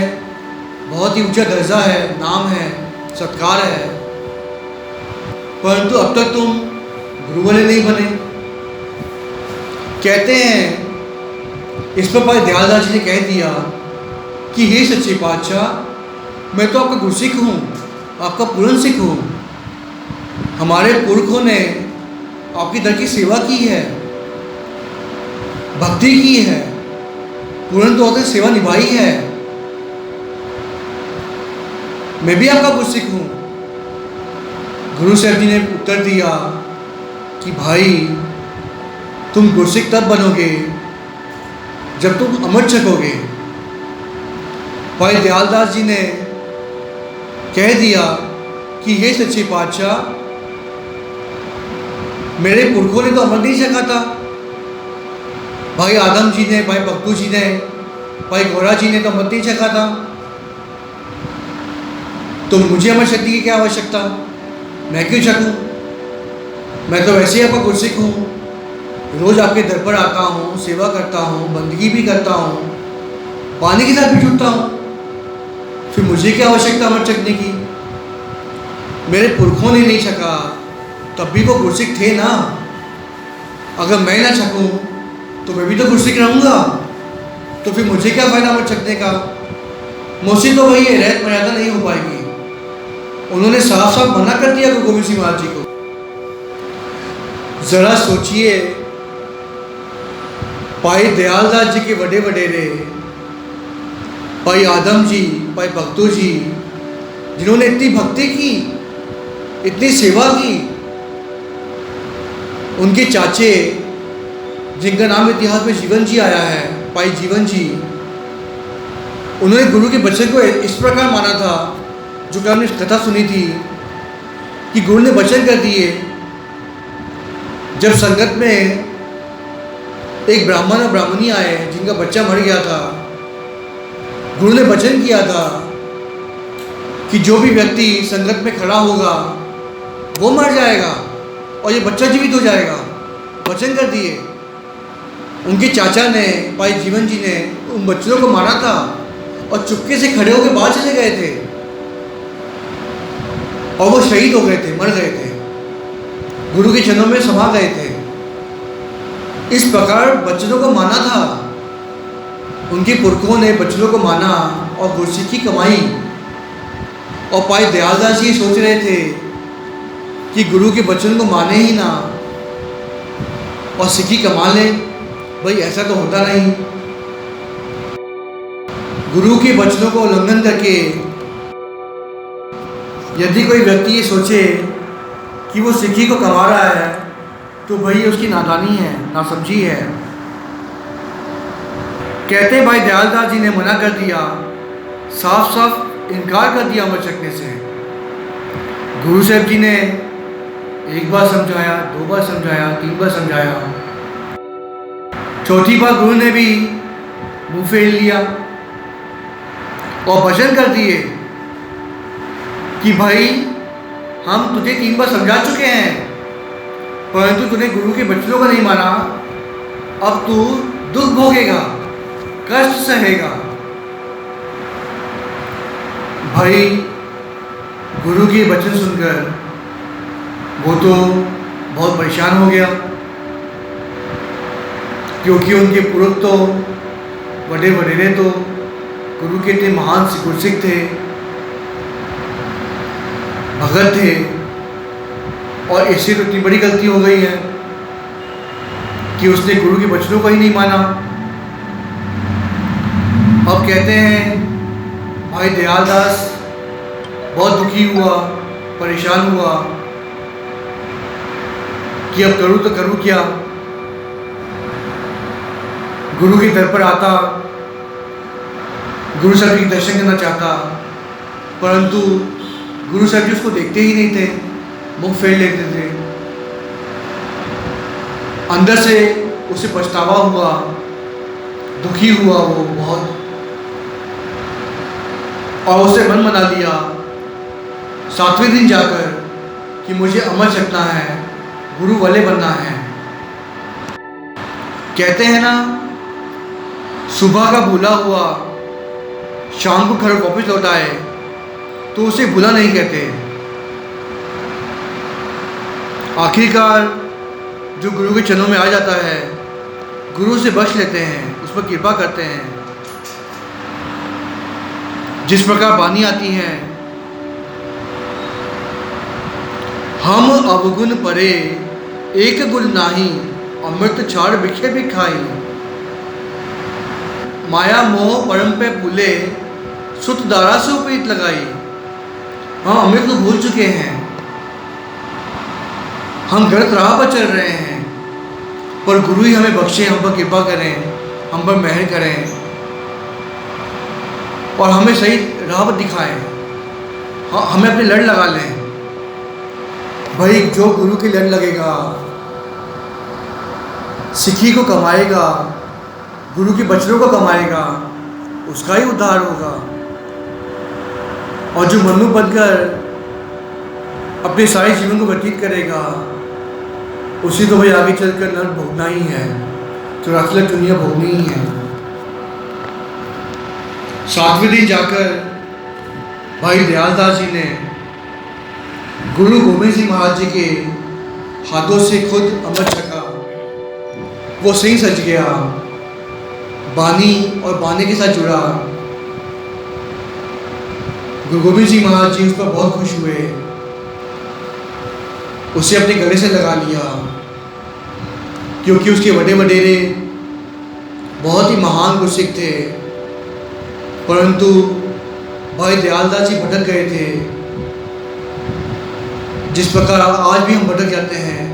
बहुत ही ऊंचा दर्जा है, नाम है, सत्कार है, परंतु अब तक तुम गुरु वाले नहीं बने। कहते हैं इस पर पाई दयालदास जी ने कह दिया कि हे सच्चे पातशाह, मैं तो आपका गुरसिख हूँ, आपका पूर्ण सिख हूँ। हमारे पुरखों ने आपकी दर की सेवा की है, भक्ति की है, पूर्ण तौर से सेवा निभाई है। मैं भी आपका गुरसिख हूँ। गुरु साहब जी ने उत्तर दिया कि भाई तुम गुरसिख तब बनोगे जब तुम अमृत छकोगे। भाई दयालदास जी ने कह दिया कि हे सच्चे पातशाह, मेरे पुरखों ने तो अमृत नहीं छका था। भाई आदम जी ने, भाई बगदू जी ने, भाई गौरा जी ने तो अमृत नहीं छका था। तो मुझे अमर शक्ति की क्या आवश्यकता? मैं क्यों सकूँ? मैं तो वैसे ही आपका गुरसिख हूँ, रोज़ आपके दर पर आता हूँ, सेवा करता हूँ, बंदगी भी करता हूँ, पानी के साथ भी छूटता हूँ। फिर मुझे क्या आवश्यकता अमर सकने की? मेरे पुरखों ने नहीं छका, तब भी वो गुरसिख थे ना। अगर मैं ना छकूँ तो मैं भी तो गुरसिख रहूँगा। तो फिर मुझे क्या फ़ायदा अमर सकने का? मुझसे तो वही रहत मर्यादा नहीं हो पाएगी। उन्होंने साफ साफ मना कर दिया गुरु गोविंद सिंह महाराज जी को। जरा सोचिए, भाई दयालदास जी के बड़े वडेरे, भाई आदम जी, भाई भक्तू जी, जिन्होंने इतनी भक्ति की, इतनी सेवा की, उनके चाचे जिनका नाम इतिहास में जीवन जी आया है, भाई जीवन जी, उन्होंने गुरु के वचन को इस प्रकार माना था, जो कि हमने कथा सुनी थी कि गुरु ने वचन कर दिए। जब संगत में एक ब्राह्मण और ब्राह्मणी आए जिनका बच्चा मर गया था, गुरु ने वचन किया था कि जो भी व्यक्ति संगत में खड़ा होगा वो मर जाएगा और ये बच्चा जीवित हो जाएगा। वचन कर दिए। उनके चाचा ने, भाई जीवन जी ने उन बच्चों को मारा था और चुपके से खड़े होकर बाहर चले गए थे और वो शहीद हो गए थे, मर गए थे, गुरु के चरणों में समा गए थे। इस प्रकार बच्चों को माना था। उनके पुरखों ने बच्चों को माना और गुरसिखी कमाई। और भाई दयालदास जी सोच रहे थे कि गुरु के वचन को माने ही ना और सिखी कमा ले। भाई ऐसा तो होता नहीं। गुरु के वचनों को उल्लंघन करके यदि कोई व्यक्ति ये सोचे कि वो सिखी को कमा रहा है तो भाई उसकी नादानी है, नासमझी है। कहते भाई दयालदास जी ने मना कर दिया, साफ साफ इनकार कर दिया अमर सकने से। गुरु साहब जी ने एक बार समझाया, 2 बार समझाया, 3 बार समझाया, चौथी बार गुरु ने भी मुंह फेर लिया और वचन कर दिए कि भाई हम तुझे 3 बार समझा चुके हैं, परंतु तूने गुरु के वचनों को नहीं माना। अब तू दुख भोगेगा, कष्ट सहेगा। भाई गुरु के वचन सुनकर वो तो बहुत परेशान हो गया, क्योंकि उनके पुरख तो बड़े वडेरे तो गुरु के इतने महान गुरसिख थे, भगत थे, और इससे तो इतनी बड़ी गलती हो गई है कि उसने गुरु के वचनों को ही नहीं माना। अब कहते हैं भाई दयालदास बहुत दुखी हुआ, परेशान हुआ कि अब करूँ तो करूँ क्या। गुरु के दर पर आता, गुरु साहब के दर्शन करना चाहता, परंतु गुरु साहब जी उसको देखते ही नहीं थे, मुख फेर लेते थे। अंदर से उसे पछतावा हुआ, दुखी हुआ वो बहुत, और उसे मन बना लिया 7वें दिन जाकर कि मुझे अमर सकना है, गुरु वाले बनना है। कहते हैं ना, सुबह का भूला हुआ शाम को घर वापस लौट आए तो उसे भूला नहीं कहते। आखिरकार जो गुरु के चरणों में आ जाता है, गुरु से बख्श लेते हैं, उस पर कृपा करते हैं। जिस प्रकार वाणी आती है, हम अवगुण परे एक गुण नाही, अमृत छाड़ बिखे भी खाई। माया मोह परम पे भूले, सुत दारा से उपरीत लगाई। हम अमृत को भूल चुके हैं, हम गलत राह पर चल रहे हैं, पर गुरु ही हमें बख्शे, हम पर कृपा करें, हम पर मेहर करें और हमें सही राह पर दिखाएं, हमें अपनी लड़ लगा लें। भाई जो गुरु की लड़ लगेगा, सिखी को कमाएगा, गुरु के बचनों को कमाएगा, उसका ही उद्धार होगा। और जो मनु बनकर अपने सारे जीवन को व्यतीत करेगा उसे तो भाई आगे चलकर नर्क भोगना ही है, तो राखलक दुनिया भोगनी ही है। 7वें दिन जाकर भाई दयालदास जी ने गुरु गोविंद सिंह महाराज जी के हाथों से खुद अमृत छका। वो सिंह सज गया, बानी और बाने के साथ जुड़ा। गुरु गोविंद सिंह महाराज जी उस पर बहुत खुश हुए, उसे अपने गले से लगा लिया, क्योंकि उसके बड़े वडेरे बहुत ही महान गुरसिख थे। परंतु भाई दयालदास जी भटक गए थे, जिस प्रकार आज भी हम भटक जाते हैं।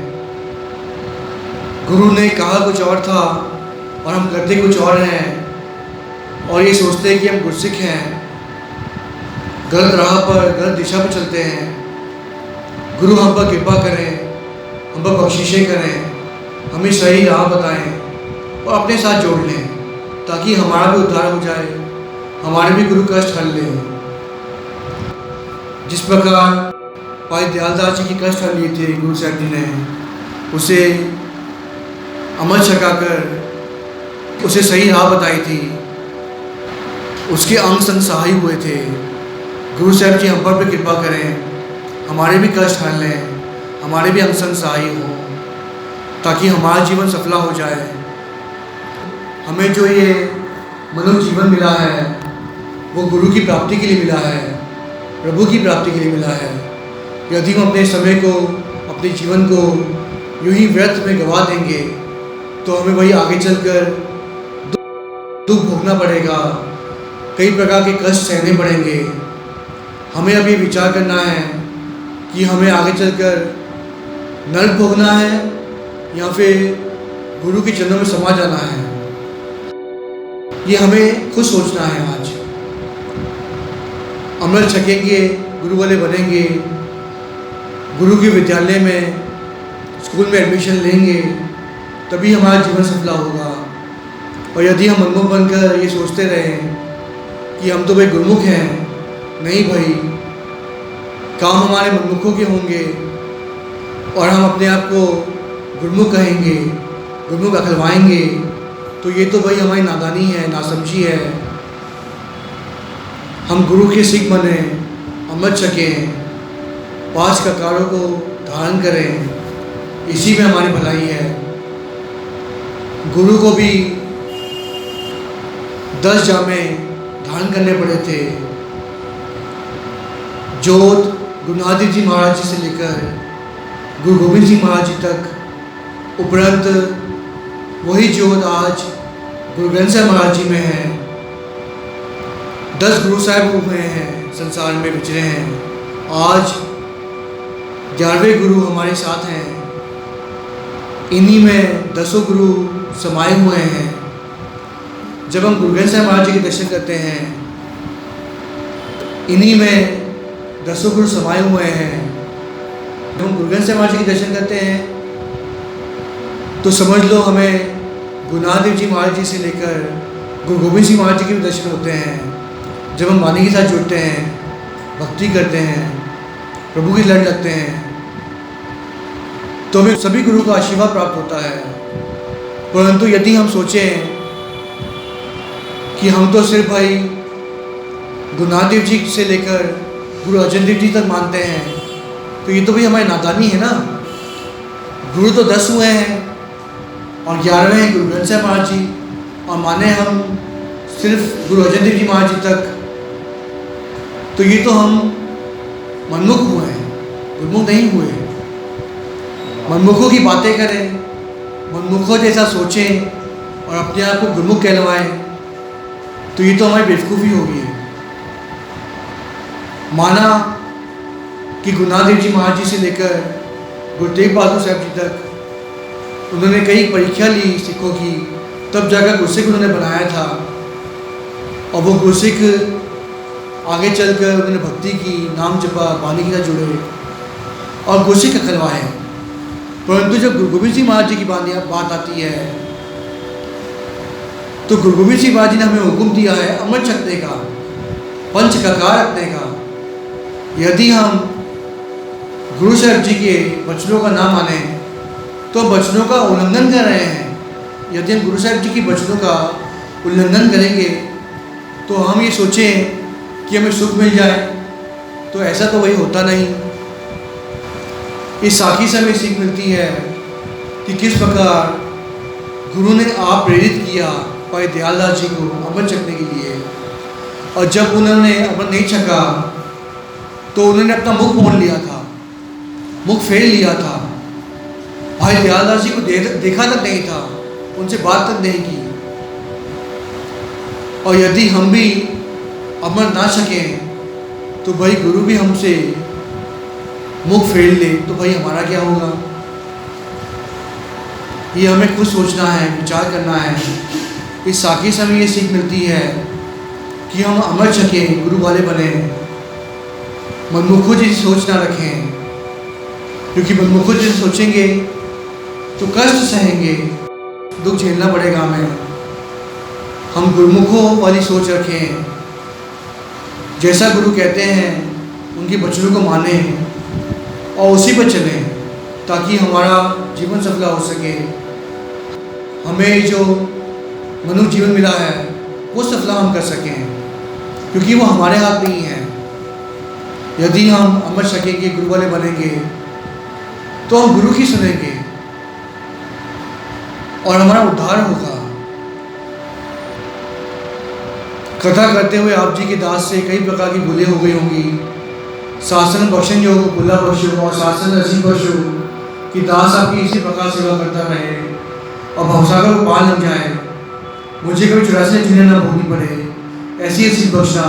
गुरु ने कहा कुछ और था और हम करते कुछ और हैं, और ये सोचते हैं कि हम गुरसिख हैं, गलत राह पर गलत दिशा पर चलते हैं। गुरु हम पर कृपा करें, हम पर बख्शिशें करें, हमें सही राह बताएं और अपने साथ जोड़ लें, ताकि हमारा भी उद्धार हो जाए, हमारे भी गुरु कष्ट हल लें। जिस प्रकार भाई दयालदास जी की कष्ट हल लिए थे गुरु साहब जी ने, उसे अमृत छकाकर उसे सही राह बताई थी, उसके अंग संग सहाय हुए थे। गुरु साहब जी हम पर भी कृपा करें, हमारे भी कष्ट हल लें, हमारे भी अंग संग सहाय हों, ताकि हमारा जीवन सफला हो जाए। हमें जो ये मनुष्य जीवन मिला है वो गुरु की प्राप्ति के लिए मिला है, प्रभु की प्राप्ति के लिए मिला है। यदि हम अपने समय को, अपने जीवन को यूं ही व्यर्थ में गंवा देंगे तो हमें वही आगे चलकर दुख भोगना पड़ेगा, कई प्रकार के कष्ट सहने पड़ेंगे। हमें अभी विचार करना है कि हमें आगे चलकर नरक भोगना है या फिर गुरु के चरणों में समा जाना है। ये हमें खुद सोचना है। आज अमृत छकेंगे, गुरु वाले बनेंगे, गुरु के विद्यालय में, स्कूल में एडमिशन लेंगे, तभी हमारा जीवन सफला होगा। और यदि हम मनमुख बनकर ये सोचते रहें कि हम तो भाई गुरुमुख हैं, नहीं भाई, काम हमारे मनमुखों के होंगे और हम अपने आप को गुरुमुख कहेंगे, गुरुमुख अखलवाएंगे, तो ये तो भाई हमारी नादानी है, नासमझी है। हम गुरु के सिख बने, अमृत छकें, 5 ककारों को धारण करें, इसी में हमारी भलाई है। गुरु को भी 10 जामे धारण करने पड़े थे। जोत गुरु नानक देव जी महाराज जी से लेकर गुरु गोविंद सिंह महाराज जी तक, उपरांत वही जोत आज गुरु ग्रंथ साहब महाराज जी में है। 10 गुरु साहब हुए हैं, संसार में विचरे हैं। आज 11वें गुरु हमारे साथ हैं, इन्हीं में 10 गुरु समाये हुए हैं। जब हम गुरु ग्रंथ साहब महाराज जी के दर्शन करते हैं, इन्हीं में 10 गुरु समाये हुए हैं। जब हम गुरु ग्रंथ साहब महाराज जी के दर्शन करते हैं तो समझ लो हमें गुरु नानक देव जी महाराज जी से लेकर गुरु गोविंद सिंह महाराज जी के भी दर्शन होते हैं। जब हम वाणी के साथ जुड़ते हैं, भक्ति करते हैं, प्रभु की लड़ लगते हैं, तो हमें सभी गुरु का आशीर्वाद प्राप्त होता है। परंतु यदि हम सोचें कि हम तो सिर्फ भाई गुरु नानक देव जी से लेकर गुरु अर्जन देव जी तक मानते हैं, तो ये तो भाई हमारी नादानी है ना। गुरु तो 10 हुए हैं और 11वें हैं गुरु ग्रंथ साहब महाराज जी, और माने हम सिर्फ गुरु अर्जन देव जी महाराज जी तक, तो ये तो हम मनमुख हुए हैं, गुरुमुख नहीं हुए। मनमुखों की बातें करें, मनमुखों जैसा सोचें और अपने आप को गुरुमुख कहलवाएं, तो ये तो हमारी बेवकूफ़ी होगी। माना कि गुरु नानक देव जी महाराज जी से लेकर गुरु तेग बहादुर साहब जी तक उन्होंने कई परीक्षा ली सिखों की, तब जाकर गुरसिख उन्होंने बनाया था। और वो गुरसिख आगे चलकर उन्होंने भक्ति की, नाम जपा, वाणी के साथ जुड़े और गुरसिख अखलवाए। परंतु जब गुरु गोविंद सिंह महाराज जी की बात आती है, तो गुरु गोविंद सिंह महाराज जी ने हमें हुक्म दिया है अमृत छकने का, 5 ककार रखने का। यदि हम गुरु साहिब जी के वचनों का ना माने तो वचनों का उल्लंघन कर रहे हैं। यदि हम गुरु साहिब जी के वचनों का उल्लंघन करेंगे तो हम ये सोचें कि हमें सुख मिल जाए, तो ऐसा तो वही होता नहीं। इस साखी से हमें सीख मिलती है कि किस प्रकार गुरु ने आप प्रेरित किया भाई दयालदास जी को अमृत छकने के लिए, और जब उन्होंने अमृत नहीं छका तो उन्होंने अपना मुख मोड़ लिया था, मुख फेर लिया था। भाई दयालदास जी को देखा तक नहीं था, उनसे बात तक नहीं की। और यदि हम भी अमृत ना सकें तो भाई गुरु भी हमसे मुख फेर ले तो भाई हमारा क्या होगा। ये हमें खुद सोचना है, विचार करना है। इस साखी से हमें ये सीख मिलती है कि हम अमृत छकें, गुरु वाले बने, मनमुखों जैसी सोच ना रखें, क्योंकि मनमुखों जैसे सोचेंगे तो कष्ट सहेंगे, दुख झेलना पड़ेगा हमें। हम गुरुमुखों वाली सोच रखें, जैसा गुरु कहते हैं उनके वचनों को माने और उसी पर चलें, ताकि हमारा जीवन सफल हो सके। हमें जो मनुष्य जीवन मिला है वो सफल हम कर सकें, क्योंकि वो हमारे हाथ में ही है। यदि हम अमर सकेंगे, गुरु वाले बनेंगे, तो हम गुरु की सुनेंगे और हमारा उद्धार होगा। कथा करते हुए आप जी के दास से कई प्रकार की भूलें हो गई होंगी। शासन बख्शन जो भूला बख्शो और शासन नसीब बख्शो कि दास आपकी इसी प्रकार सेवा करता रहे और भवसागर को पार लग जाए, मुझे कभी 84 जिन्हें न भोगनी पड़े। ऐसी ऐसी बख्शना,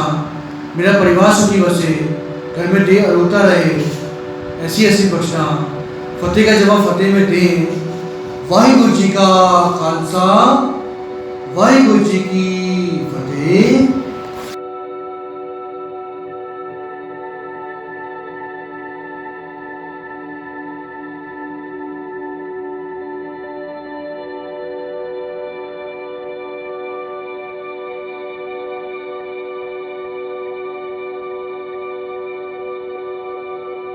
मेरा परिवार सुखी बसे, घर में दे अरोता रहे, ऐसी ऐसी बख्शना, फतेह का जवाब फतेह में दे। वाहिगुरु जी का खालसा, वाहिगुरु जी की फतेह।